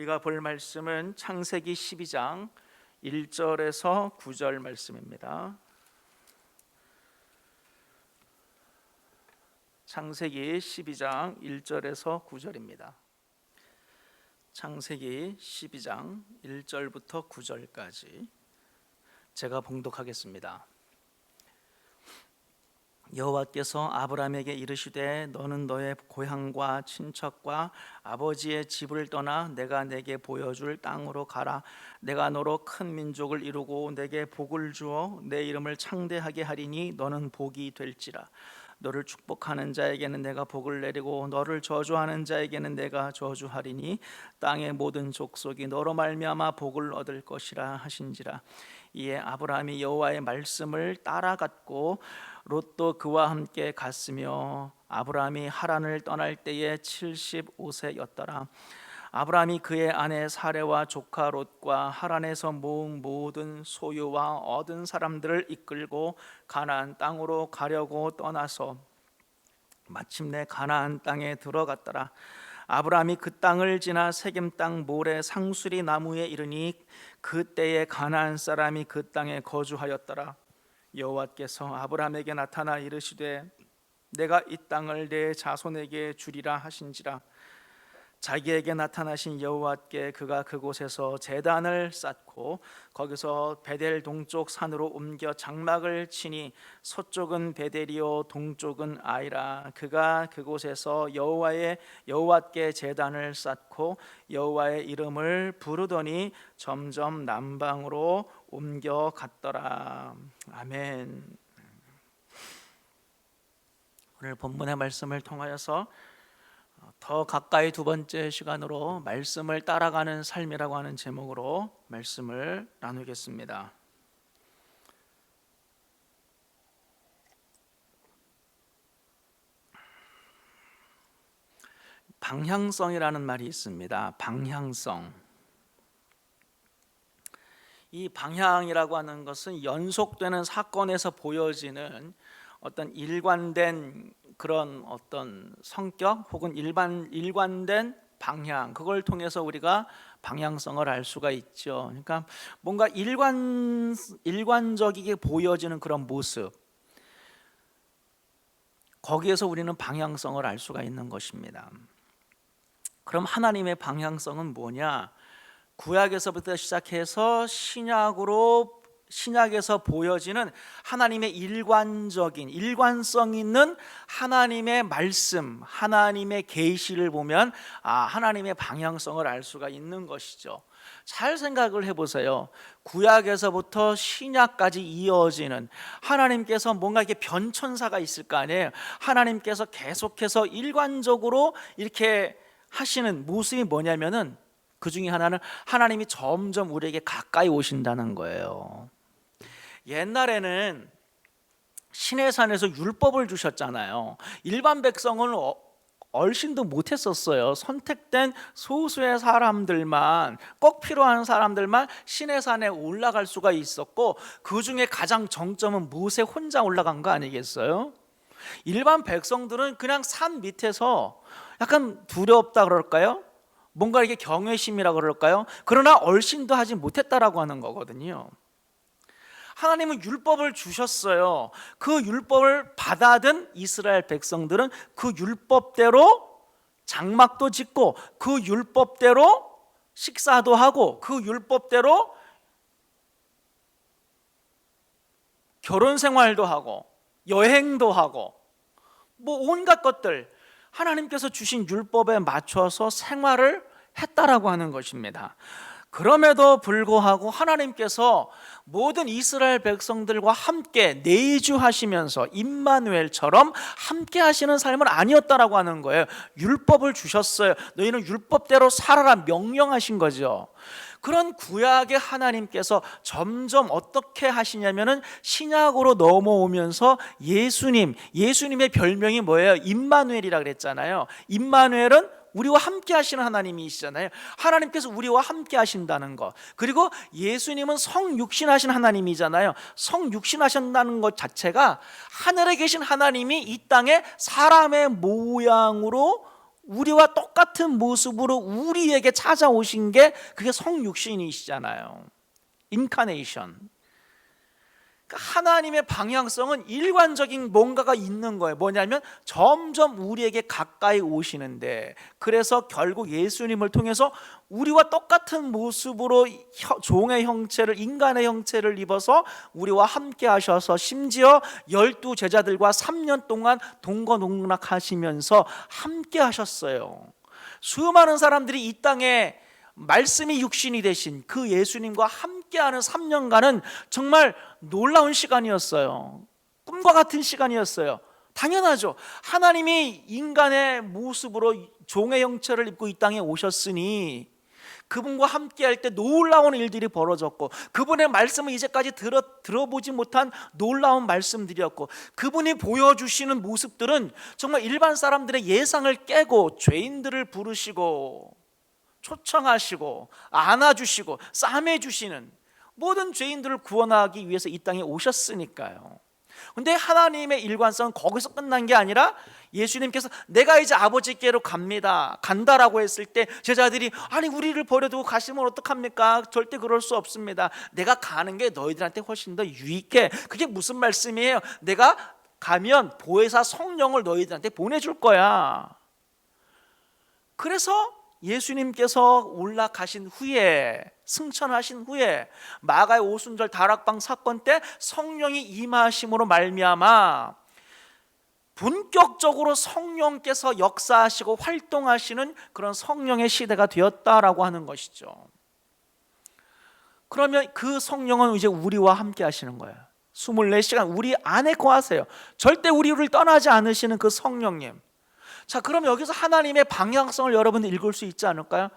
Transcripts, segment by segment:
우리가 볼 말씀은 창세기 12장 1절에서 9절 말씀입니다. 창세기 12장 1절에서 9절입니다. 창세기 12장 1절부터 9절까지 제가 봉독하겠습니다. 여호와께서 아브라함에게 이르시되 너는 너의 고향과 친척과 아버지의 집을 떠나 내가 내게 보여줄 땅으로 가라. 내가 너로 큰 민족을 이루고 내게 복을 주어 내 이름을 창대하게 하리니 너는 복이 될지라. 너를 축복하는 자에게는 내가 복을 내리고 너를 저주하는 자에게는 내가 저주하리니 땅의 모든 족속이 너로 말미암아 복을 얻을 것이라 하신지라. 이에 아브라함이 여호와의 말씀을 따라갔고 롯도 그와 함께 갔으며 아브라함이 하란을 떠날 때에 75세였더라. 아브라함이 그의 아내 사레와 조카 롯과 하란에서 모은 모든 소유와 얻은 사람들을 이끌고 가나안 땅으로 가려고 떠나서 마침내 가나안 땅에 들어갔더라. 아브라함이 그 땅을 지나 세겜 땅 모래 상수리 나무에 이르니 그때에 가나안 사람이 그 땅에 거주하였더라. 여호와께서 아브라함에게 나타나 이르시되 내가 이 땅을 내 자손에게 주리라 하신지라. 자기에게 나타나신 여호와께 그가 그곳에서 제단을 쌓고 거기서 베델 동쪽 산으로 옮겨 장막을 치니 서쪽은 베델이요 동쪽은 아이라. 그가 그곳에서 여호와께 제단을 쌓고 여호와의 이름을 부르더니 점점 남방으로 옮겨 갔더라. 아멘. 오늘 본문의 말씀을 통하여서 더 가까이 두 번째 시간으로 말씀을 따라가는 삶이라고 하는 제목으로 말씀을 나누겠습니다. 방향성이라는 말이 있습니다. 방향성. 이 방향이라고 하는 것은 연속되는 사건에서 보여지는 어떤 일관된 그런 어떤 성격 혹은 일관된 방향, 그걸 통해서 우리가 방향성을 알 수가 있죠. 그러니까 뭔가 일관적이게 보여지는 그런 모습, 거기에서 우리는 방향성을 알 수가 있는 것입니다. 그럼 하나님의 방향성은 뭐냐? 구약에서부터 시작해서 신약에서 보여지는 하나님의 일관성 있는 하나님의 말씀, 하나님의 계시를 보면 하나님의 방향성을 알 수가 있는 것이죠. 잘 생각을 해보세요. 구약에서부터 신약까지 이어지는 하나님께서 뭔가 이렇게 변천사가 있을 거 아니에요. 하나님께서 계속해서 일관적으로 이렇게 하시는 모습이 뭐냐면은 그 중에 하나는 하나님이 점점 우리에게 가까이 오신다는 거예요. 옛날에는 시내산에서 율법을 주셨잖아요. 일반 백성은 얼씬도 못했었어요. 선택된 소수의 사람들만, 꼭 필요한 사람들만 시내산에 올라갈 수가 있었고, 그 중에 가장 정점은 모세 혼자 올라간 거 아니겠어요? 일반 백성들은 그냥 산 밑에서 약간 두렵다 그럴까요? 뭔가 이게 경외심이라 그럴까요? 그러나 얼씬도 하지 못했다라고 하는 거거든요. 하나님은 율법을 주셨어요. 그 율법을 받아든 이스라엘 백성들은 그 율법대로 장막도 짓고 그 율법대로 식사도 하고 그 율법대로 결혼 생활도 하고 여행도 하고 뭐 온갖 것들 하나님께서 주신 율법에 맞춰서 생활을 했다라고 하는 것입니다. 그럼에도 불구하고 하나님께서 모든 이스라엘 백성들과 함께 내주하시면서 임마누엘처럼 함께 하시는 삶은 아니었다라고 하는 거예요. 율법을 주셨어요. 너희는 율법대로 살아라 명령하신 거죠. 그런 구약의 하나님께서 점점 어떻게 하시냐면은 신약으로 넘어오면서 예수님의 별명이 뭐예요? 임마누엘이라 그랬잖아요. 임마누엘은 우리와 함께 하시는 하나님이시잖아요. 하나님께서 우리와 함께 하신다는 것, 그리고 예수님은 성육신하신 하나님이잖아요. 성육신하신다는 것 자체가 하늘에 계신 하나님이 이 땅에 사람의 모양으로 우리와 똑같은 모습으로 우리에게 찾아오신 게 그게 성육신이시잖아요. 인카네이션. 하나님의 방향성은 일관적인 뭔가가 있는 거예요. 뭐냐면 점점 우리에게 가까이 오시는데, 그래서 결국 예수님을 통해서 우리와 똑같은 모습으로 종의 형체를, 인간의 형체를 입어서 우리와 함께 하셔서 심지어 12 제자들과 3년 동안 동거농락하시면서 함께 하셨어요. 수많은 사람들이 이 땅에 말씀이 육신이 되신 그 예수님과 함께하는 3년간은 정말 놀라운 시간이었어요. 꿈과 같은 시간이었어요. 당연하죠. 하나님이 인간의 모습으로 종의 형체를 입고 이 땅에 오셨으니 그분과 함께할 때 놀라운 일들이 벌어졌고, 그분의 말씀을 이제까지 들어보지 못한 놀라운 말씀들이었고, 그분이 보여주시는 모습들은 정말 일반 사람들의 예상을 깨고 죄인들을 부르시고 초청하시고 안아주시고 싸매주시는, 모든 죄인들을 구원하기 위해서 이 땅에 오셨으니까요. 근데 하나님의 일관성은 거기서 끝난 게 아니라 예수님께서 내가 이제 아버지께로 간다라고 했을 때 제자들이 아니 우리를 버려두고 가시면 어떡합니까? 절대 그럴 수 없습니다. 내가 가는 게 너희들한테 훨씬 더 유익해. 그게 무슨 말씀이에요? 내가 가면 보혜사 성령을 너희들한테 보내줄 거야. 그래서 예수님께서 올라가신 후에, 승천하신 후에 마가의 오순절 다락방 사건 때 성령이 임하심으로 말미암아 본격적으로 성령께서 역사하시고 활동하시는 그런 성령의 시대가 되었다라고 하는 것이죠. 그러면 그 성령은 이제 우리와 함께 하시는 거예요. 24시간 우리 안에 거하세요. 절대 우리를 떠나지 않으시는 그 성령님. 자, 그럼 여기서 하나님의 방향성을 여러분들 읽을 수 있지 않을까요?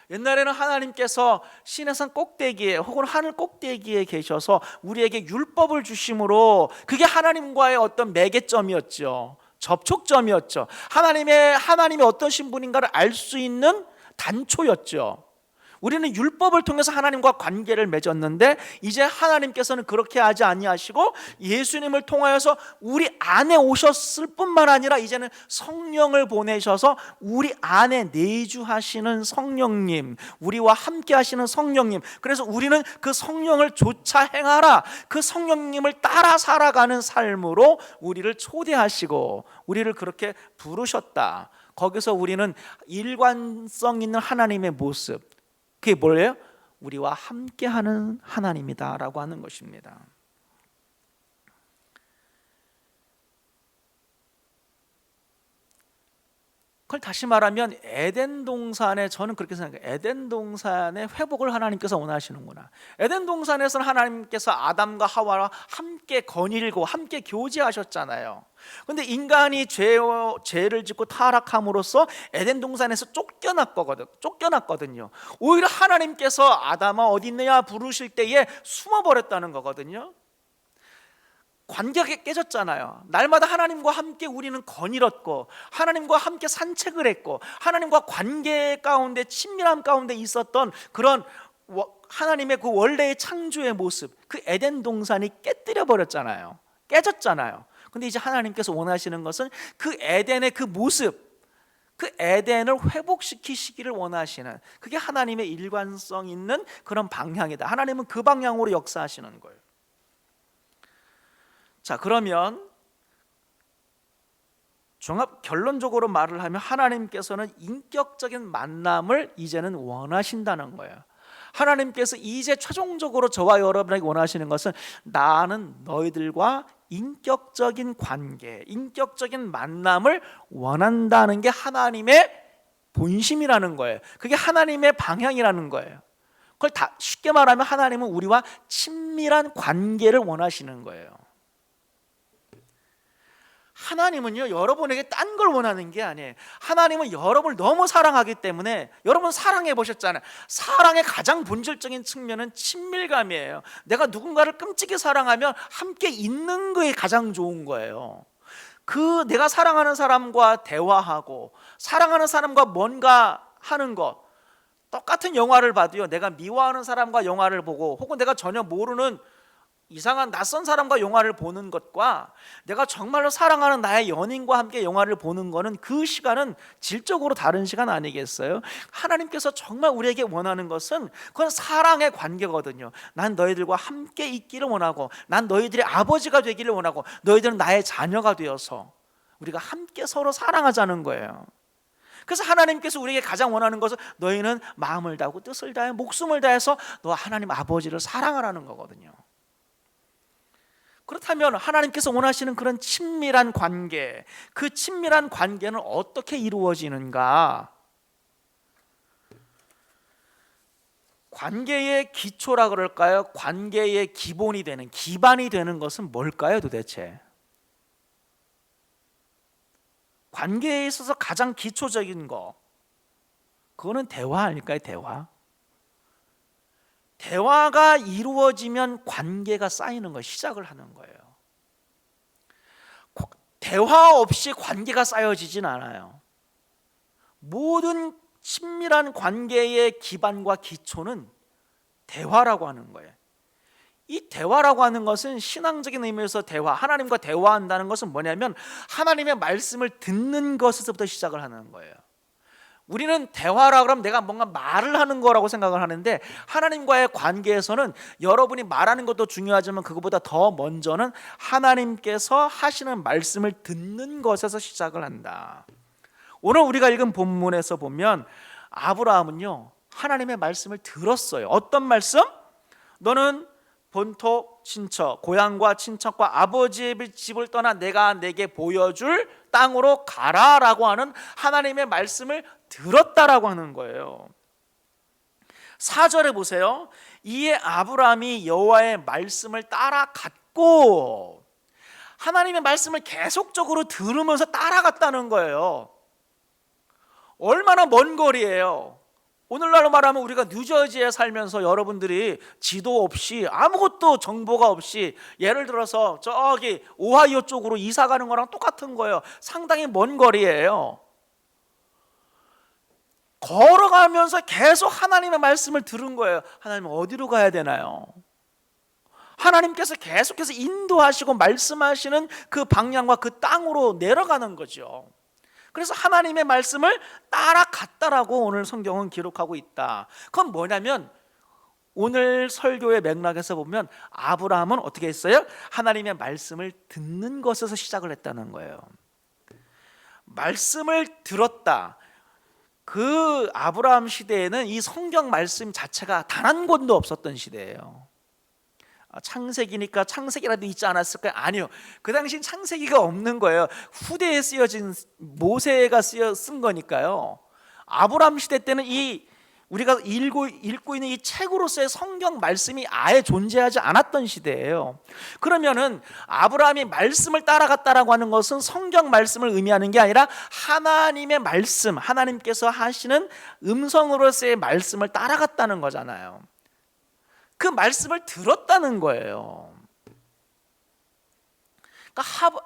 옛날에는 하나님께서 시내산 꼭대기에 혹은 하늘 꼭대기에 계셔서 우리에게 율법을 주심으로 그게 하나님과의 어떤 매개점이었죠. 접촉점이었죠. 하나님이 어떤 신분인가를 알 수 있는 단초였죠. 우리는 율법을 통해서 하나님과 관계를 맺었는데 이제 하나님께서는 그렇게 하지 아니하시고 예수님을 통하여서 우리 안에 오셨을 뿐만 아니라 이제는 성령을 보내셔서 우리 안에 내주하시는 성령님, 우리와 함께 하시는 성령님. 그래서 우리는 그 성령을 좇아 행하라, 그 성령님을 따라 살아가는 삶으로 우리를 초대하시고 우리를 그렇게 부르셨다. 거기서 우리는 일관성 있는 하나님의 모습, 그게 뭐예요? 우리와 함께하는 하나님이다 라고 하는 것입니다. 그걸 다시 말하면 에덴 동산에, 저는 그렇게 생각해요. 에덴 동산의 회복을 하나님께서 원하시는구나. 에덴 동산에서는 하나님께서 아담과 하와와 함께 거닐고 함께 교제하셨잖아요. 그런데 인간이 죄를 짓고 타락함으로써 에덴 동산에서 쫓겨났거든요. 오히려 하나님께서 아담아 어디 있느냐 부르실 때에 숨어버렸다는 거거든요. 관계가 깨졌잖아요. 날마다 하나님과 함께 우리는 거닐었고 하나님과 함께 산책을 했고 하나님과 관계 가운데, 친밀함 가운데 있었던 그런 하나님의 그 원래의 창조의 모습, 그 에덴 동산이 깨졌잖아요. 근데 이제 하나님께서 원하시는 것은 그 에덴의 그 모습, 그 에덴을 회복시키시기를 원하시는, 그게 하나님의 일관성 있는 그런 방향이다. 하나님은 그 방향으로 역사하시는 거예요. 자, 그러면 종합 결론적으로 말을 하면 하나님께서는 인격적인 만남을 이제는 원하신다는 거예요. 하나님께서 이제 최종적으로 저와 여러분에게 원하시는 것은 나는 너희들과 인격적인 관계, 인격적인 만남을 원한다는 게 하나님의 본심이라는 거예요. 그게 하나님의 방향이라는 거예요. 그걸 다 쉽게 말하면 하나님은 우리와 친밀한 관계를 원하시는 거예요. 하나님은요, 여러분에게 딴 걸 원하는 게 아니에요. 하나님은 여러분을 너무 사랑하기 때문에, 여러분 사랑해 보셨잖아요. 사랑의 가장 본질적인 측면은 친밀감이에요. 내가 누군가를 끔찍이 사랑하면 함께 있는 게 가장 좋은 거예요. 그 내가 사랑하는 사람과 대화하고 사랑하는 사람과 뭔가 하는 것, 똑같은 영화를 봐도요, 내가 미워하는 사람과 영화를 보고 혹은 내가 전혀 모르는 이상한 낯선 사람과 영화를 보는 것과 내가 정말로 사랑하는 나의 연인과 함께 영화를 보는 거는 그 시간은 질적으로 다른 시간 아니겠어요? 하나님께서 정말 우리에게 원하는 것은 그건 사랑의 관계거든요. 난 너희들과 함께 있기를 원하고, 난 너희들의 아버지가 되기를 원하고, 너희들은 나의 자녀가 되어서 우리가 함께 서로 사랑하자는 거예요. 그래서 하나님께서 우리에게 가장 원하는 것은 너희는 마음을 다하고 뜻을 다해 목숨을 다해서 너 하나님 아버지를 사랑하라는 거거든요. 그렇다면 하나님께서 원하시는 그런 친밀한 관계, 그 친밀한 관계는 어떻게 이루어지는가? 관계의 기초라 그럴까요? 관계의 기본이 되는, 기반이 되는 것은 뭘까요, 도대체? 관계에 있어서 가장 기초적인 거, 그거는 대화 아닐까요? 대화가 이루어지면 관계가 쌓이는 거, 시작을 하는 거예요. 대화 없이 관계가 쌓여지진 않아요. 모든 친밀한 관계의 기반과 기초는 대화라고 하는 거예요. 이 대화라고 하는 것은 신앙적인 의미에서 대화, 하나님과 대화한다는 것은 뭐냐면 하나님의 말씀을 듣는 것에서부터 시작을 하는 거예요. 우리는 대화라 그러면 내가 뭔가 말을 하는 거라고 생각을 하는데, 하나님과의 관계에서는 여러분이 말하는 것도 중요하지만 그것보다 더 먼저는 하나님께서 하시는 말씀을 듣는 것에서 시작을 한다. 오늘 우리가 읽은 본문에서 보면 아브라함은요, 하나님의 말씀을 들었어요. 어떤 말씀? 너는 본토 친척, 고향과 친척과 아버지의 집을 떠나 내가 내게 보여줄 땅으로 가라라고 하는 하나님의 말씀을 들었다라고 하는 거예요. 4절에 보세요. 이에 아브라함이 여호와의 말씀을 따라갔고, 하나님의 말씀을 계속적으로 들으면서 따라갔다는 거예요. 얼마나 먼 거리예요. 오늘날로 말하면 우리가 뉴저지에 살면서 여러분들이 지도 없이 아무것도 정보가 없이 예를 들어서 저기 오하이오 쪽으로 이사 가는 거랑 똑같은 거예요. 상당히 먼 거리예요. 걸어가면서 계속 하나님의 말씀을 들은 거예요. 하나님 어디로 가야 되나요? 하나님께서 계속해서 인도하시고 말씀하시는 그 방향과 그 땅으로 내려가는 거죠. 그래서 하나님의 말씀을 따라갔다라고 오늘 성경은 기록하고 있다. 그건 뭐냐면 오늘 설교의 맥락에서 보면 아브라함은 어떻게 했어요? 하나님의 말씀을 듣는 것에서 시작을 했다는 거예요. 말씀을 들었다. 그 아브라함 시대에는 이 성경 말씀 자체가 단 한 권도 없었던 시대예요. 창세기니까 창세기라도 있지 않았을까요? 아니요. 그 당시엔 창세기가 없는 거예요. 후대에 쓰여진 모세가 쓴 거니까요. 아브라함 시대 때는 이 우리가 읽고 있는 이 책으로서의 성경 말씀이 아예 존재하지 않았던 시대예요. 그러면은 아브라함이 말씀을 따라갔다라고 하는 것은 성경 말씀을 의미하는 게 아니라 하나님의 말씀, 하나님께서 하시는 음성으로서의 말씀을 따라갔다는 거잖아요. 그 말씀을 들었다는 거예요. 그러니까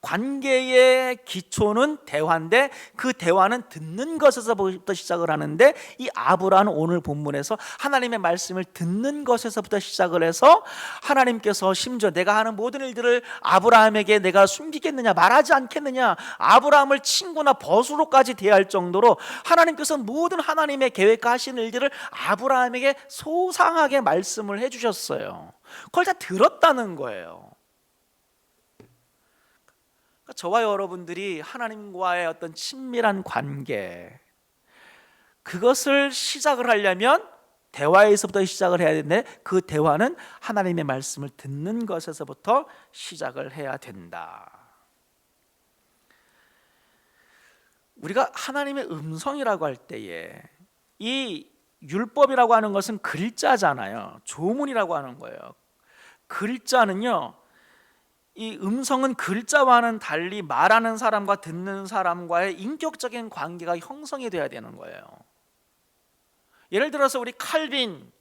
관계의 기초는 대화인데 그 대화는 듣는 것에서부터 시작을 하는데, 이 아브라함은 오늘 본문에서 하나님의 말씀을 듣는 것에서부터 시작을 해서 하나님께서 심지어 내가 하는 모든 일들을 아브라함에게 내가 숨기겠느냐, 말하지 않겠느냐, 아브라함을 친구나 벗으로까지 대할 정도로 하나님께서 모든 하나님의 계획과 하시는 일들을 아브라함에게 소상하게 말씀을 해주셨어요. 그걸 다 들었다는 거예요. 저와 여러분들이 하나님과의 어떤 친밀한 관계, 그것을 시작을 하려면 대화에서부터 시작을 해야 되는데, 그 대화는 하나님의 말씀을 듣는 것에서부터 시작을 해야 된다. 우리가 하나님의 음성이라고 할 때에 이 율법이라고 하는 것은 글자잖아요. 조문이라고 하는 거예요. 글자는요, 이 음성은 글자와는 달리 말하는 사람과 듣는 사람과의 인격적인 관계가 형성이 돼야 되는 거예요. 예를 들어서 우리 칼빈,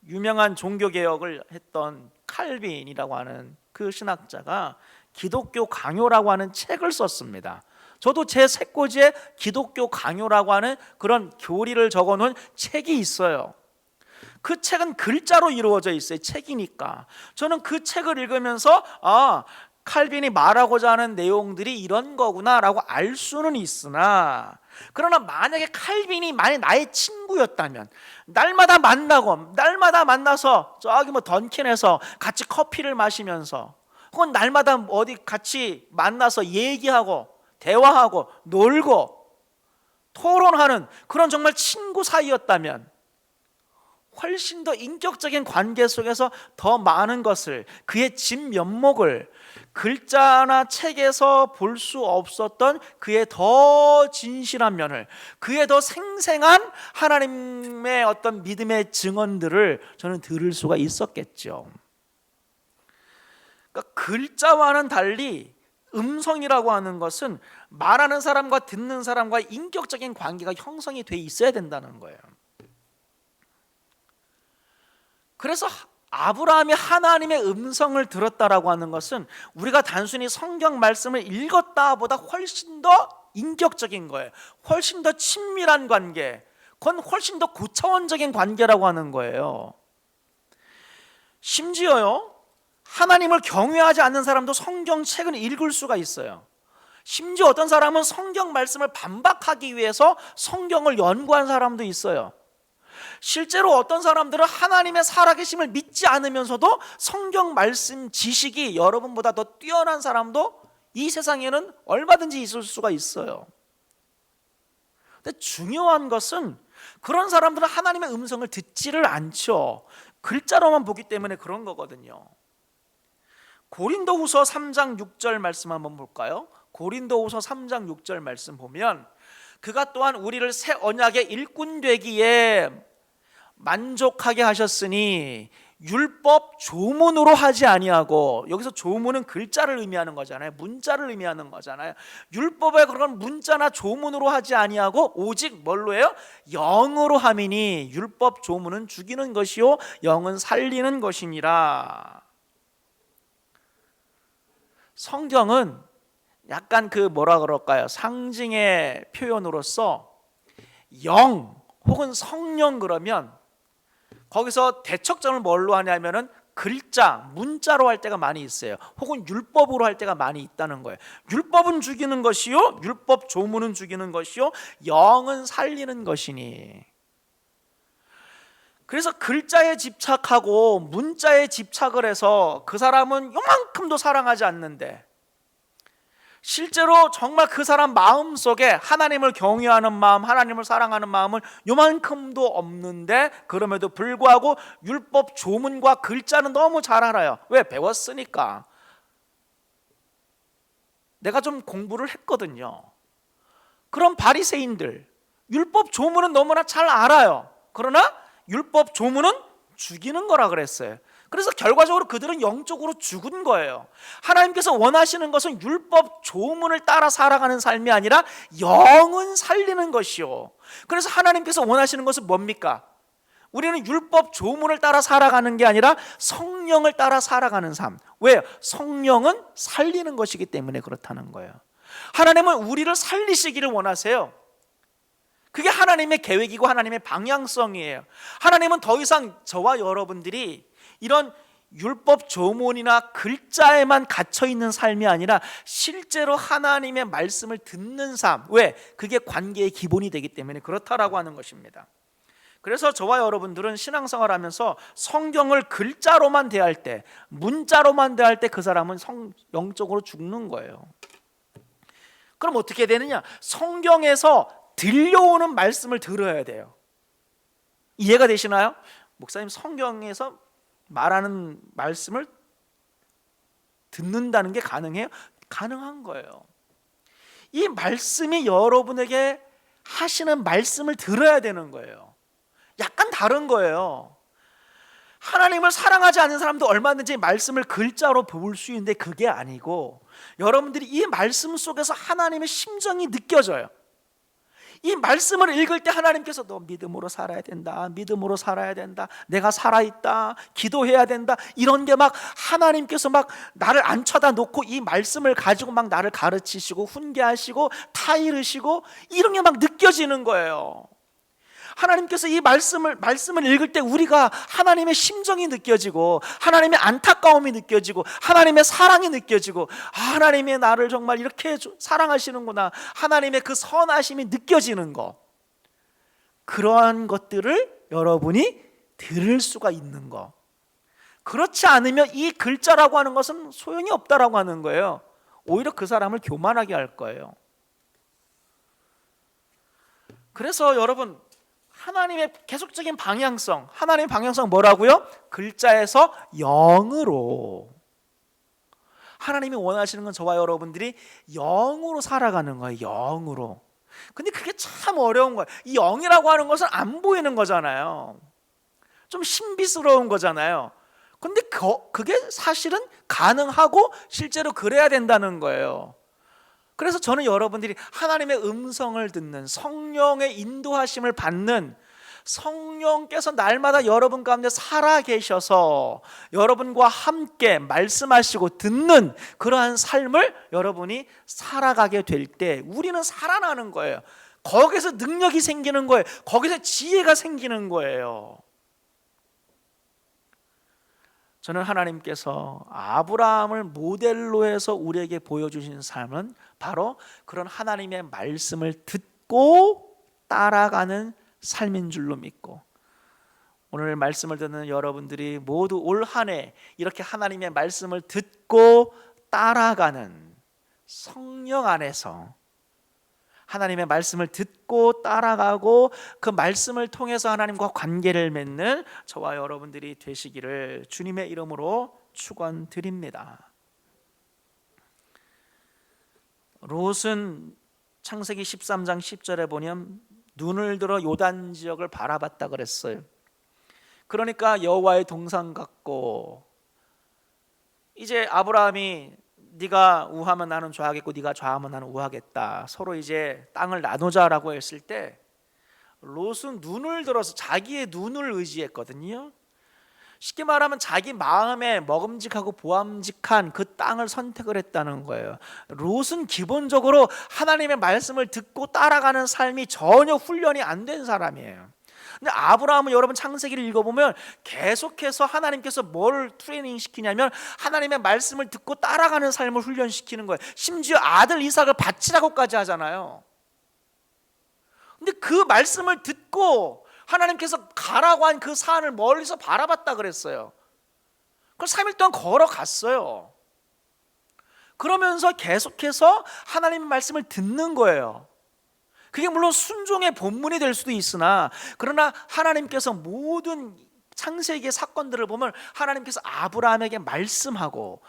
유명한 종교개혁을 했던 칼빈이라고 하는 그 신학자가 기독교 강요라고 하는 책을 썼습니다. 저도 제 책꽂이에 기독교 강요라고 하는 그런 교리를 적어놓은 책이 있어요. 그 책은 글자로 이루어져 있어요. 책이니까. 저는 그 책을 읽으면서 칼빈이 말하고자 하는 내용들이 이런 거구나라고 알 수는 있으나, 그러나 만약에 칼빈이 만약 나의 친구였다면, 날마다 만나서 저기 던킨에서 같이 커피를 마시면서, 혹은 날마다 어디 같이 만나서 얘기하고 대화하고 놀고 토론하는 그런 정말 친구 사이였다면, 훨씬 더 인격적인 관계 속에서 더 많은 것을, 그의 진면목을 글자나 책에서 볼 수 없었던 그의 더 진실한 면을, 그의 더 생생한 하나님의 어떤 믿음의 증언들을 저는 들을 수가 있었겠죠. 그러니까 글자와는 달리 음성이라고 하는 것은 말하는 사람과 듣는 사람과 인격적인 관계가 형성이 돼 있어야 된다는 거예요. 그래서 아브라함이 하나님의 음성을 들었다라고 하는 것은 우리가 단순히 성경 말씀을 읽었다보다 훨씬 더 인격적인 거예요. 훨씬 더 친밀한 관계, 그건 훨씬 더 고차원적인 관계라고 하는 거예요. 심지어요, 하나님을 경외하지 않는 사람도 성경책을 읽을 수가 있어요. 심지어 어떤 사람은 성경 말씀을 반박하기 위해서 성경을 연구한 사람도 있어요. 실제로 어떤 사람들은 하나님의 살아계심을 믿지 않으면서도 성경 말씀 지식이 여러분보다 더 뛰어난 사람도 이 세상에는 얼마든지 있을 수가 있어요. 근데 중요한 것은 그런 사람들은 하나님의 음성을 듣지를 않죠. 글자로만 보기 때문에 그런 거거든요. 고린도후서 3장 6절 말씀 한번 볼까요? 고린도후서 3장 6절 말씀 보면, 그가 또한 우리를 새 언약의 일꾼 되기에 만족하게 하셨으니 율법 조문으로 하지 아니하고, 여기서 조문은 글자를 의미하는 거잖아요. 문자를 의미하는 거잖아요. 율법의 그런 문자나 조문으로 하지 아니하고 오직 뭘로 해요? 영으로 함이니 율법 조문은 죽이는 것이요 영은 살리는 것이니라. 성경은 약간 뭐라 그럴까요? 상징의 표현으로서 영 혹은 성령 그러면 거기서 대척점을 뭘로 하냐면은 글자, 문자로 할 때가 많이 있어요. 혹은 율법으로 할 때가 많이 있다는 거예요. 율법은 죽이는 것이요, 율법 조문은 죽이는 것이요, 영은 살리는 것이니. 그래서 글자에 집착하고 문자에 집착을 해서 그 사람은 요만큼도 사랑하지 않는데, 실제로 정말 그 사람 마음속에 하나님을 경외하는 마음, 하나님을 사랑하는 마음은 요만큼도 없는데, 그럼에도 불구하고 율법 조문과 글자는 너무 잘 알아요. 왜? 배웠으니까. 내가 좀 공부를 했거든요. 그런 바리새인들, 율법 조문은 너무나 잘 알아요. 그러나 율법 조문은 죽이는 거라 그랬어요. 그래서 결과적으로 그들은 영적으로 죽은 거예요. 하나님께서 원하시는 것은 율법 조문을 따라 살아가는 삶이 아니라 영은 살리는 것이요. 그래서 하나님께서 원하시는 것은 뭡니까? 우리는 율법 조문을 따라 살아가는 게 아니라 성령을 따라 살아가는 삶. 왜요? 성령은 살리는 것이기 때문에 그렇다는 거예요. 하나님은 우리를 살리시기를 원하세요. 그게 하나님의 계획이고 하나님의 방향성이에요. 하나님은 더 이상 저와 여러분들이 이런 율법 조문이나 글자에만 갇혀있는 삶이 아니라 실제로 하나님의 말씀을 듣는 삶. 왜? 그게 관계의 기본이 되기 때문에 그렇다라고 하는 것입니다. 그래서 저와 여러분들은 신앙생활 하면서 성경을 글자로만 대할 때, 문자로만 대할 때 그 사람은 영적으로 죽는 거예요. 그럼 어떻게 되느냐? 성경에서 들려오는 말씀을 들어야 돼요. 이해가 되시나요? 목사님, 성경에서 말하는 말씀을 듣는다는 게 가능해요? 가능한 거예요. 이 말씀이 여러분에게 하시는 말씀을 들어야 되는 거예요. 약간 다른 거예요. 하나님을 사랑하지 않는 사람도 얼마든지 말씀을 글자로 볼 수 있는데 그게 아니고, 여러분들이 이 말씀 속에서 하나님의 심정이 느껴져요. 이 말씀을 읽을 때 하나님께서 너 믿음으로 살아야 된다, 믿음으로 살아야 된다, 내가 살아있다, 기도해야 된다, 이런 게 막 하나님께서 막 나를 안 쳐다놓고 이 말씀을 가지고 막 나를 가르치시고 훈계하시고 타이르시고 이런 게 막 느껴지는 거예요. 하나님께서 이 말씀을 읽을 때 우리가 하나님의 심정이 느껴지고 하나님의 안타까움이 느껴지고 하나님의 사랑이 느껴지고 하나님이 나를 정말 이렇게 사랑하시는구나, 하나님의 그 선하심이 느껴지는 것, 그러한 것들을 여러분이 들을 수가 있는 것. 그렇지 않으면 이 글자라고 하는 것은 소용이 없다라고 하는 거예요. 오히려 그 사람을 교만하게 할 거예요. 그래서 여러분, 하나님의 계속적인 방향성, 하나님의 방향성 뭐라고요? 글자에서 영으로. 하나님이 원하시는 건 저와 여러분들이 영으로 살아가는 거예요. 영으로. 근데 그게 참 어려운 거예요. 이 영이라고 하는 것은 안 보이는 거잖아요. 좀 신비스러운 거잖아요. 근데 그게 사실은 가능하고 실제로 그래야 된다는 거예요. 그래서 저는 여러분들이 하나님의 음성을 듣는, 성령의 인도하심을 받는, 성령께서 날마다 여러분 가운데 살아 계셔서 여러분과 함께 말씀하시고 듣는 그러한 삶을 여러분이 살아가게 될 때 우리는 살아나는 거예요. 거기서 능력이 생기는 거예요. 거기서 지혜가 생기는 거예요. 저는 하나님께서 아브라함을 모델로 해서 우리에게 보여주신 삶은 바로 그런 하나님의 말씀을 듣고 따라가는 삶인 줄로 믿고, 오늘 말씀을 듣는 여러분들이 모두 올 한 해 이렇게 하나님의 말씀을 듣고 따라가는 성령 안에서 하나님의 말씀을 듣고 따라가고 그 말씀을 통해서 하나님과 관계를 맺는 저와 여러분들이 되시기를 주님의 이름으로 축원드립니다. 롯은 창세기 13장 10절에 보면 눈을 들어 요단 지역을 바라봤다 그랬어요. 그러니까 여호와의 동상 같고, 이제 아브라함이 네가 우하면 나는 좌하겠고 네가 좌하면 나는 우하겠다, 서로 이제 땅을 나누자라고 했을 때 롯은 눈을 들어서 자기의 눈을 의지했거든요. 쉽게 말하면 자기 마음에 먹음직하고 보암직한 그 땅을 선택을 했다는 거예요. 롯은 기본적으로 하나님의 말씀을 듣고 따라가는 삶이 전혀 훈련이 안 된 사람이에요. 근데 아브라함은 여러분 창세기를 읽어보면 계속해서 하나님께서 뭘 트레이닝 시키냐면 하나님의 말씀을 듣고 따라가는 삶을 훈련시키는 거예요. 심지어 아들 이삭을 바치라고까지 하잖아요. 근데 그 말씀을 듣고 하나님께서 가라고 한 그 산을 멀리서 바라봤다 그랬어요. 그걸 3일 동안 걸어갔어요. 그러면서 계속해서 하나님의 말씀을 듣는 거예요. 그게 물론 순종의 본문이 될 수도 있으나, 그러나 하나님께서 모든 창세기의 사건들을 보면 하나님께서 아브라함에게 말씀하고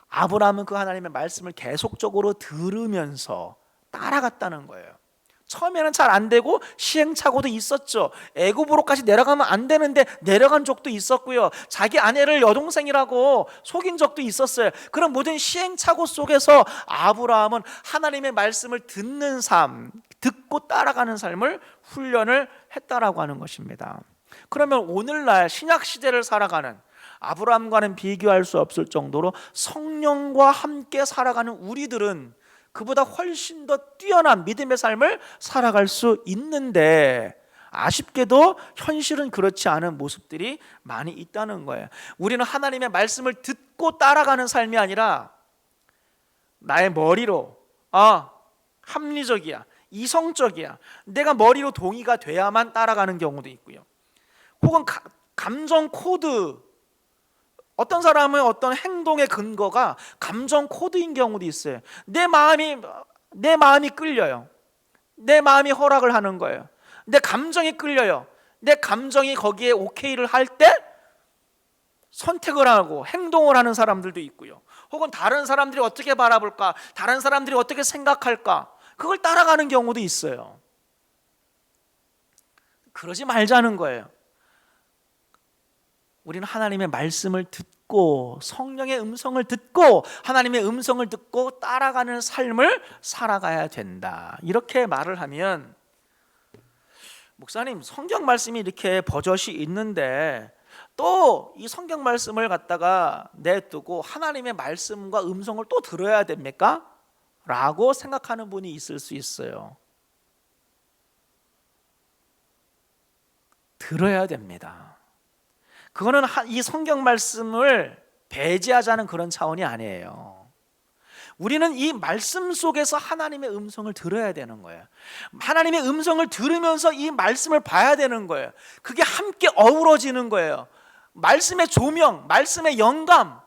아브라함은 그 하나님의 말씀을 계속적으로 들으면서 따라갔다는 거예요. 처음에는 잘 안 되고 시행착오도 있었죠. 애굽으로까지 내려가면 안 되는데 내려간 적도 있었고요. 자기 아내를 여동생이라고 속인 적도 있었어요. 그런 모든 시행착오 속에서 아브라함은 하나님의 말씀을 듣는 삶, 듣고 따라가는 삶을 훈련을 했다라고 하는 것입니다. 그러면 오늘날 신약 시대를 살아가는 아브라함과는 비교할 수 없을 정도로 성령과 함께 살아가는 우리들은 그보다 훨씬 더 뛰어난 믿음의 삶을 살아갈 수 있는데, 아쉽게도 현실은 그렇지 않은 모습들이 많이 있다는 거예요. 우리는 하나님의 말씀을 듣고 따라가는 삶이 아니라 나의 머리로 합리적이야, 이성적이야, 내가 머리로 동의가 돼야만 따라가는 경우도 있고요. 혹은 감정 코드, 어떤 사람은 어떤 행동의 근거가 감정 코드인 경우도 있어요. 내 마음이 끌려요. 내 마음이 허락을 하는 거예요. 내 감정이 끌려요. 내 감정이 거기에 오케이를 할 때 선택을 하고 행동을 하는 사람들도 있고요. 혹은 다른 사람들이 어떻게 바라볼까, 다른 사람들이 어떻게 생각할까, 그걸 따라가는 경우도 있어요. 그러지 말자는 거예요. 우리는 하나님의 말씀을 듣고 성령의 음성을 듣고 하나님의 음성을 듣고 따라가는 삶을 살아가야 된다, 이렇게 말을 하면, 목사님 성경 말씀이 이렇게 버젓이 있는데 또 이 성경 말씀을 갖다가 내두고 하나님의 말씀과 음성을 또 들어야 됩니까? 라고 생각하는 분이 있을 수 있어요. 들어야 됩니다. 그거는 이 성경 말씀을 배제하자는 그런 차원이 아니에요. 우리는 이 말씀 속에서 하나님의 음성을 들어야 되는 거예요. 하나님의 음성을 들으면서 이 말씀을 봐야 되는 거예요. 그게 함께 어우러지는 거예요. 말씀의 조명, 말씀의 영감,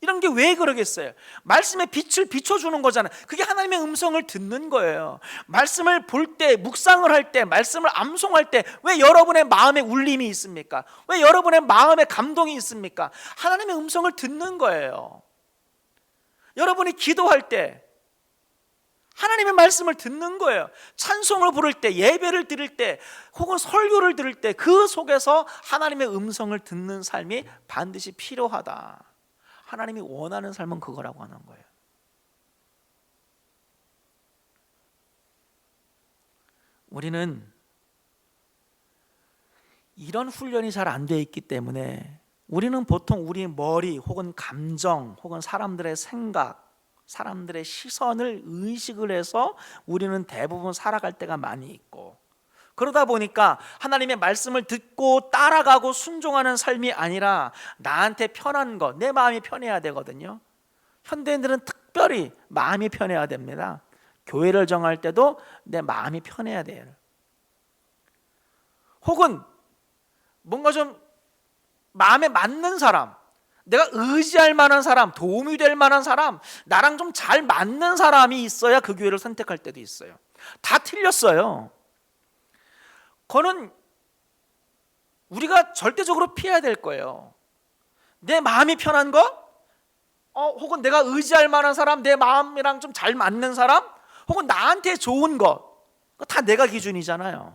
이런 게 왜 그러겠어요? 말씀의 빛을 비춰주는 거잖아요. 그게 하나님의 음성을 듣는 거예요. 말씀을 볼 때, 묵상을 할 때, 말씀을 암송할 때 왜 여러분의 마음에 울림이 있습니까? 왜 여러분의 마음에 감동이 있습니까? 하나님의 음성을 듣는 거예요. 여러분이 기도할 때 하나님의 말씀을 듣는 거예요. 찬송을 부를 때, 예배를 드릴 때, 혹은 설교를 들을 때 그 속에서 하나님의 음성을 듣는 삶이 반드시 필요하다. 하나님이 원하는 삶은 그거라고 하는 거예요. 우리는 이런 훈련이 잘 안 돼 있기 때문에 우리는 보통 우리 머리 혹은 감정 혹은 사람들의 생각, 사람들의 시선을 의식을 해서 우리는 대부분 살아갈 때가 많이 있고, 그러다 보니까 하나님의 말씀을 듣고 따라가고 순종하는 삶이 아니라 나한테 편한 것, 내 마음이 편해야 되거든요. 현대인들은 특별히 마음이 편해야 됩니다. 교회를 정할 때도 내 마음이 편해야 돼요. 혹은 뭔가 좀 마음에 맞는 사람, 내가 의지할 만한 사람, 도움이 될 만한 사람, 나랑 좀 잘 맞는 사람이 있어야 그 교회를 선택할 때도 있어요. 다 틀렸어요. 그거는 우리가 절대적으로 피해야 될 거예요. 내 마음이 편한 거, 혹은 내가 의지할 만한 사람, 내 마음이랑 좀 잘 맞는 사람, 혹은 나한테 좋은 것, 다 내가 기준이잖아요.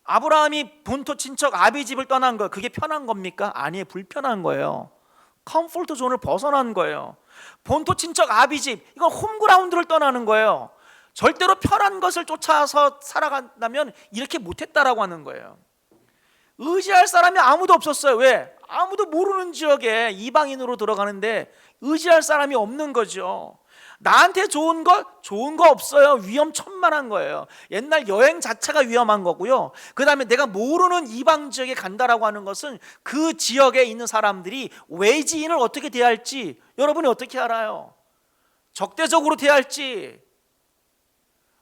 아브라함이 본토 친척 아비 집을 떠난 거, 그게 편한 겁니까? 아니에요, 불편한 거예요. 컴포트 존을 벗어난 거예요. 본토 친척 아비 집, 이건 홈그라운드를 떠나는 거예요. 절대로 편한 것을 쫓아서 살아간다면 이렇게 못했다라고 하는 거예요. 의지할 사람이 아무도 없었어요. 왜? 아무도 모르는 지역에 이방인으로 들어가는데 의지할 사람이 없는 거죠. 나한테 좋은 거 없어요. 위험천만한 거예요. 옛날 여행 자체가 위험한 거고요. 그 다음에 내가 모르는 이방 지역에 간다라고 하는 것은 그 지역에 있는 사람들이 외지인을 어떻게 대할지 여러분이 어떻게 알아요? 적대적으로 대할지,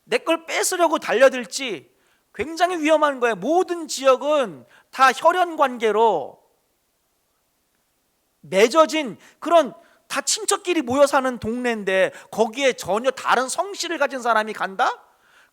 내 걸 뺏으려고 달려들지 굉장히 위험한 거예요. 모든 지역은 다 혈연 관계로 맺어진 그런 다 친척끼리 모여 사는 동네인데 거기에 전혀 다른 성씨를 가진 사람이 간다?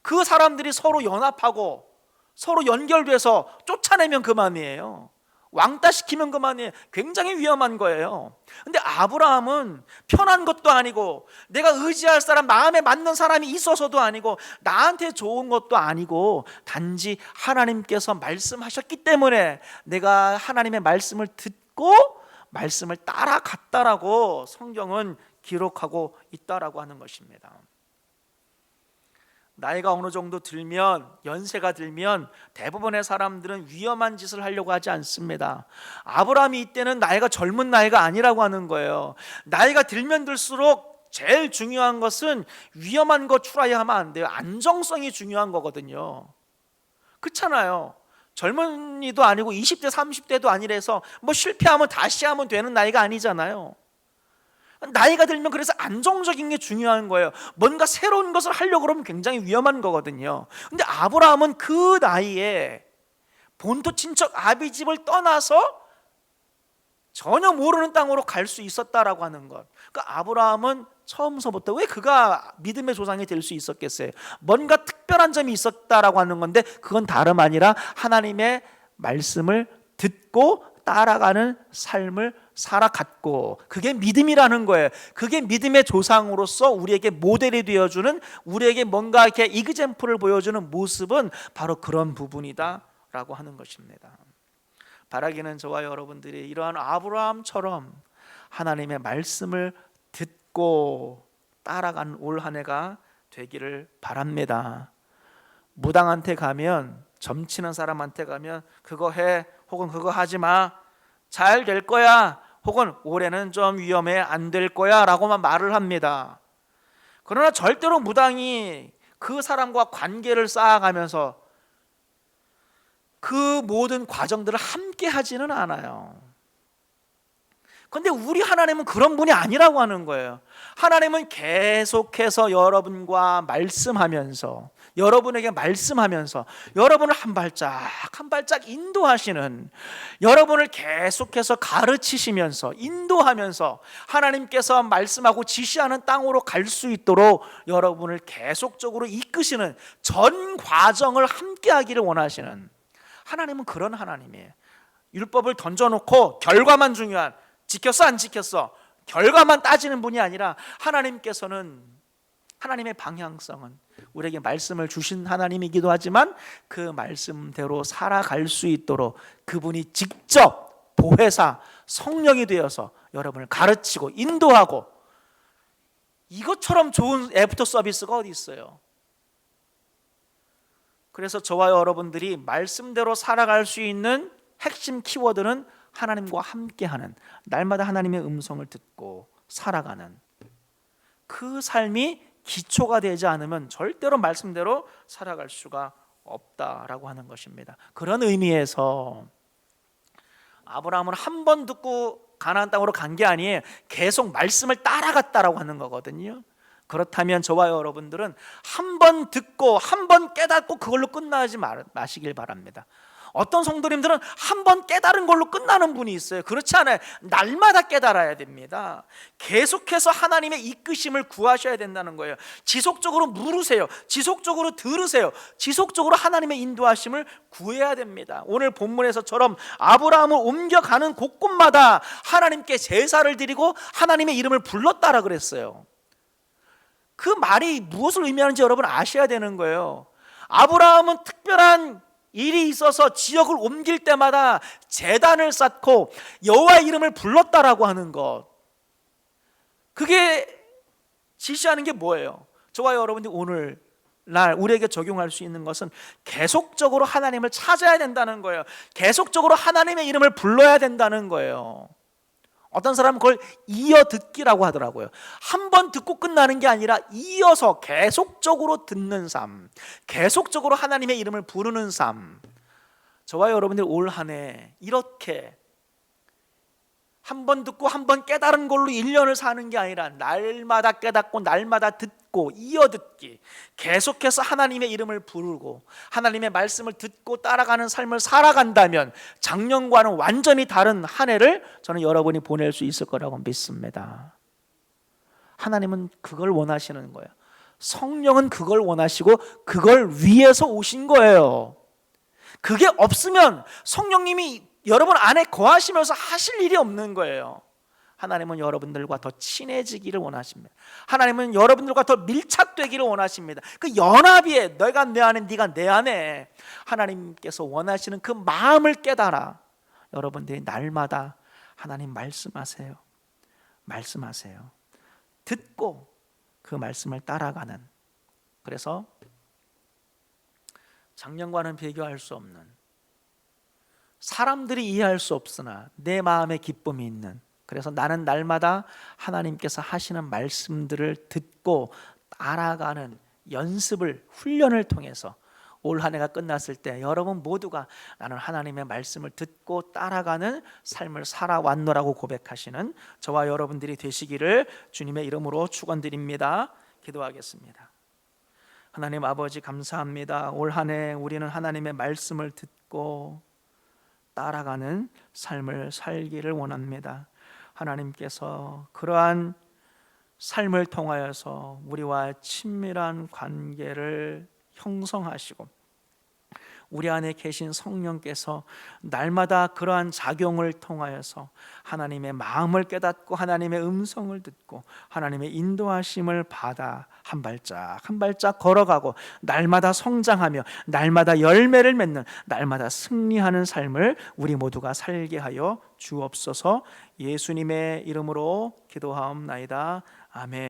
그 사람들이 서로 연합하고 서로 연결돼서 쫓아내면 그만이에요. 왕따시키면 그만이에요. 굉장히 위험한 거예요. 근데 아브라함은 편한 것도 아니고 내가 의지할 사람, 마음에 맞는 사람이 있어서도 아니고 나한테 좋은 것도 아니고 단지 하나님께서 말씀하셨기 때문에 내가 하나님의 말씀을 듣고 말씀을 따라갔다라고 성경은 기록하고 있다라고 하는 것입니다. 나이가 어느 정도 들면, 연세가 들면 대부분의 사람들은 위험한 짓을 하려고 하지 않습니다. 아브라함이 이때는 나이가 젊은 나이가 아니라고 하는 거예요. 나이가 들면 들수록 제일 중요한 것은 위험한 거 추라야 하면 안 돼요. 안정성이 중요한 거거든요. 그렇잖아요. 젊은이도 아니고 20대 30대도 아니라서 뭐 실패하면 다시 하면 되는 나이가 아니잖아요. 나이가 들면 그래서 안정적인 게 중요한 거예요. 뭔가 새로운 것을 하려고 그러면 굉장히 위험한 거거든요. 근데 아브라함은 그 나이에 본토 친척 아비 집을 떠나서 전혀 모르는 땅으로 갈 수 있었다라고 하는 것. 그러니까 아브라함은 처음서부터 왜 그가 믿음의 조상이 될 수 있었겠어요? 뭔가 특별한 점이 있었다라고 하는 건데 그건 다름 아니라 하나님의 말씀을 듣고 따라가는 삶을 살아갔고, 그게 믿음이라는 거예요. 그게 믿음의 조상으로서 우리에게 모델이 되어주는, 우리에게 뭔가 이렇게 이그젬플을 보여주는 모습은 바로 그런 부분이다라고 하는 것입니다. 바라기는 저와 여러분들이 이러한 아브라함처럼 하나님의 말씀을 듣고 따라간 올 한 해가 되기를 바랍니다. 무당한테 가면, 점치는 사람한테 가면 그거 해, 혹은 그거 하지 마, 잘 될 거야, 혹은 올해는 좀 위험해, 안 될 거야 라고만 말을 합니다. 그러나 절대로 무당이 그 사람과 관계를 쌓아가면서 그 모든 과정들을 함께 하지는 않아요. 그런데 우리 하나님은 그런 분이 아니라고 하는 거예요. 하나님은 계속해서 여러분과 말씀하면서, 여러분에게 말씀하면서 여러분을 한 발짝 인도하시는, 여러분을 계속해서 가르치시면서 인도하면서 하나님께서 말씀하고 지시하는 땅으로 갈 수 있도록 여러분을 계속적으로 이끄시는, 전 과정을 함께 하기를 원하시는 하나님은 그런 하나님이에요. 율법을 던져놓고 결과만 중요한, 지켰어 안 지켰어 결과만 따지는 분이 아니라, 하나님께서는, 하나님의 방향성은 우리에게 말씀을 주신 하나님이기도 하지만 그 말씀대로 살아갈 수 있도록 그분이 직접 보혜사 성령이 되어서 여러분을 가르치고 인도하고, 이것처럼 좋은 애프터 서비스가 어디 있어요? 그래서 저와 여러분들이 말씀대로 살아갈 수 있는 핵심 키워드는 하나님과 함께하는, 날마다 하나님의 음성을 듣고 살아가는 그 삶이 기초가 되지 않으면 절대로 말씀대로 살아갈 수가 없다라고 하는 것입니다. 그런 의미에서 아브라함은 한 번 듣고 가나안 땅으로 간 게 아니에요. 계속 말씀을 따라갔다라고 하는 거거든요. 그렇다면 저와 여러분들은 한 번 듣고 한 번 깨닫고 그걸로 끝나지 마시길 바랍니다. 어떤 성도님들은 한 번 깨달은 걸로 끝나는 분이 있어요. 그렇지 않아요. 날마다 깨달아야 됩니다. 계속해서 하나님의 이끄심을 구하셔야 된다는 거예요. 지속적으로 물으세요. 지속적으로 들으세요. 지속적으로 하나님의 인도하심을 구해야 됩니다. 오늘 본문에서처럼 아브라함을 옮겨가는 곳곳마다 하나님께 제사를 드리고 하나님의 이름을 불렀다라 그랬어요. 그 말이 무엇을 의미하는지 여러분 아셔야 되는 거예요. 아브라함은 특별한 일이 있어서 지역을 옮길 때마다 제단을 쌓고 여호와의 이름을 불렀다라고 하는 것, 그게 지시하는 게 뭐예요? 저와 여러분들이 오늘날 우리에게 적용할 수 있는 것은 계속적으로 하나님을 찾아야 된다는 거예요. 계속적으로 하나님의 이름을 불러야 된다는 거예요. 어떤 사람은 그걸 이어 듣기라고 하더라고요. 한 번 듣고 끝나는 게 아니라 이어서 계속적으로 듣는 삶, 계속적으로 하나님의 이름을 부르는 삶. 저와 여러분들 올 한 해 이렇게 한 번 듣고 한 번 깨달은 걸로 1년을 사는 게 아니라 날마다 깨닫고 날마다 듣고 이어 듣기, 계속해서 하나님의 이름을 부르고 하나님의 말씀을 듣고 따라가는 삶을 살아간다면 작년과는 완전히 다른 한 해를 저는 여러분이 보낼 수 있을 거라고 믿습니다. 하나님은 그걸 원하시는 거예요. 성령은 그걸 원하시고 그걸 위해서 오신 거예요. 그게 없으면 성령님이 여러분 안에 거하시면서 하실 일이 없는 거예요. 하나님은 여러분들과 더 친해지기를 원하십니다. 하나님은 여러분들과 더 밀착되기를 원하십니다. 그 연합이에요. 너가 내 안에, 네가 내 안에. 하나님께서 원하시는 그 마음을 깨달아 여러분들이 날마다 하나님 말씀하세요. 말씀하세요. 듣고 그 말씀을 따라가는. 그래서 작년과는 비교할 수 없는, 사람들이 이해할 수 없으나 내 마음에 기쁨이 있는, 그래서 나는 날마다 하나님께서 하시는 말씀들을 듣고 따라가는 연습을, 훈련을 통해서 올 한 해가 끝났을 때 여러분 모두가 나는 하나님의 말씀을 듣고 따라가는 삶을 살아왔노라고 고백하시는 저와 여러분들이 되시기를 주님의 이름으로 축원드립니다. 기도하겠습니다. 하나님 아버지 감사합니다. 올 한 해 우리는 하나님의 말씀을 듣고 따라가는 삶을 살기를 원합니다. 하나님께서 그러한 삶을 통하여서 우리와 친밀한 관계를 형성하시고 우리 안에 계신 성령께서 날마다 그러한 작용을 통하여서 하나님의 마음을 깨닫고 하나님의 음성을 듣고 하나님의 인도하심을 받아 한 발짝 한 발짝 걸어가고 날마다 성장하며 날마다 열매를 맺는, 날마다 승리하는 삶을 우리 모두가 살게 하여 주옵소서. 예수님의 이름으로 기도하옵나이다. 아멘.